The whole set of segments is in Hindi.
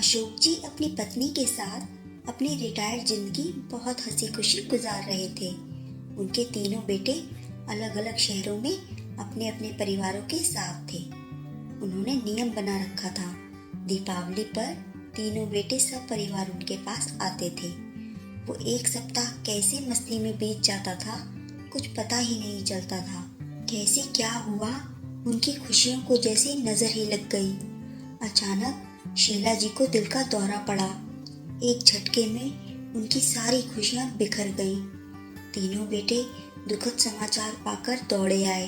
अशोक जी अपनी पत्नी के साथ अपनी रिटायर्ड जिंदगी बहुत हंसी खुशी गुजार रहे थे। उनके तीनों बेटे अलग अलग शहरों में अपने अपने परिवारों के साथ थे। उन्होंने नियम बना रखा था, दीपावली पर तीनों बेटे सब परिवार उनके पास आते थे। वो एक सप्ताह कैसे मस्ती में बीत जाता था, कुछ पता ही नहीं चलता था। कैसे क्या हुआ, उनकी खुशियों को जैसे नजर ही लग गई। अचानक शीला जी को दिल का दौरा पड़ा। एक झटके में उनकी सारी खुशियां बिखर गईं। तीनों बेटे दुखद समाचार पाकर दौड़े आए।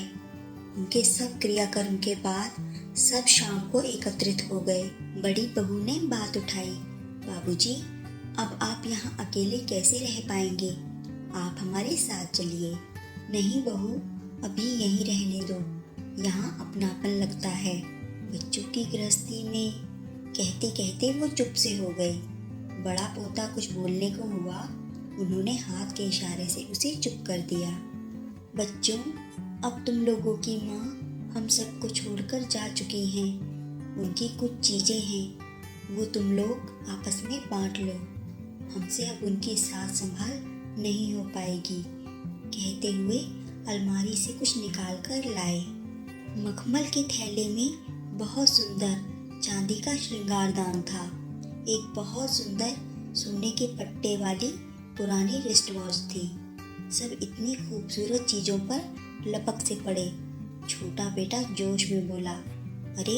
उनके सब क्रियाकर्म के बाद सब शाम को एकत्रित हो गए। बड़ी बहू ने बात उठाई, बाबूजी, अब आप यहाँ अकेले कैसे रह पाएंगे? आप हमारे साथ चलिए। नहीं बहू, अभी यहीं रहने दो, यहाँ अपनापन लगता है। बच्चों की गृहस्थी में कहते कहते वो चुप से हो गई। बड़ा पोता कुछ बोलने को हुआ, उन्होंने हाथ के इशारे से उसे चुप कर दिया। बच्चों, अब तुम लोगों की माँ हम सबको छोड़कर जा चुकी हैं। उनकी कुछ चीजें हैं, वो तुम लोग आपस में बांट लो। हमसे अब उनकी साथ संभाल नहीं हो पाएगी। कहते हुए अलमारी से कुछ निकाल कर लाए। मखमल के थैले में बहुत सुंदर चांदी का श्रृंगारदान था। एक बहुत सुंदर सोने के पट्टे वाली पुरानी रिस्ट वॉच थी। सब इतनी खूबसूरत चीजों पर लपक से पड़े। छोटा बेटा जोश में बोला, अरे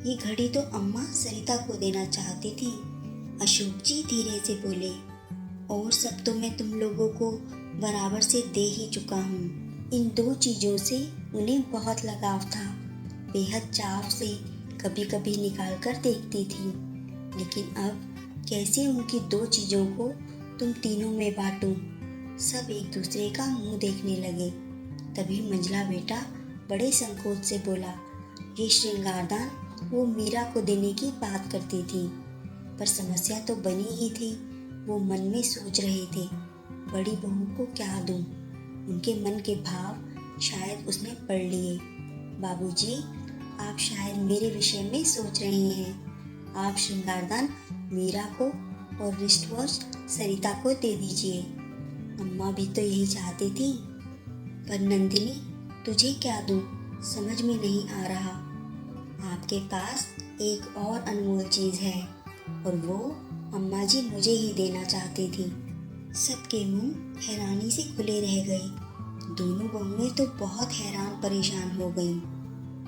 ये घड़ी तो अम्मा सरिता को देना चाहती थी। अशोक जी धीरे से बोले, और सब तो मैं तुम लोगों को बराबर से दे ही चुका हूँ। इन दो चीजों से उन्हें बहुत लगाव था। बेहद चाव से कभी कभी निकाल कर देखती थी, लेकिन अब कैसे उनकी दो चीजों को तुम तीनों में बांटूं? सब एक दूसरे का मुंह देखने लगे। तभी मंझला बेटा बड़े संकोच से बोला, ये श्रृंगारदान वो मीरा को देने की बात करती थी, पर समस्या तो बनी ही थी। वो मन में सोच रहे थे, बड़ी बहू को क्या दूं? उनके मन के भाव शायद उसने पढ़ लिए। बाबूजी, आप शायद मेरे विषय में सोच रही हैं। आप श्रृंगारदान मीरा को और रिस्ट वॉच सरिता को दे दीजिए। अम्मा भी तो यही चाहती थी। पर नंदिनी, तुझे क्या दूं, समझ में नहीं आ रहा। आपके पास एक और अनमोल चीज है, और वो अम्मा जी मुझे ही देना चाहती थी। सबके मुंह हैरानी से खुले रह गए। दोनों बहुएं तो बहुत हैरान परेशान हो गईं।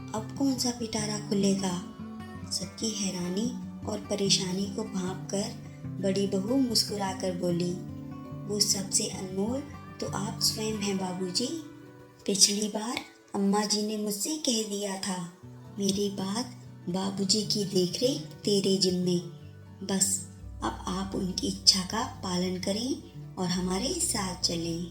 अब कौन सा पिटारा खुलेगा? सबकी हैरानी और परेशानी को भांपकर बड़ी बहू मुस्कुराकर बोली, वो सबसे अनमोल तो आप स्वयं हैं बाबूजी। पिछली बार अम्मा जी ने मुझसे कह दिया था, मेरी बात बाबूजी की देखरेख तेरे जिम्मे। बस अब आप उनकी इच्छा का पालन करें और हमारे साथ चलें।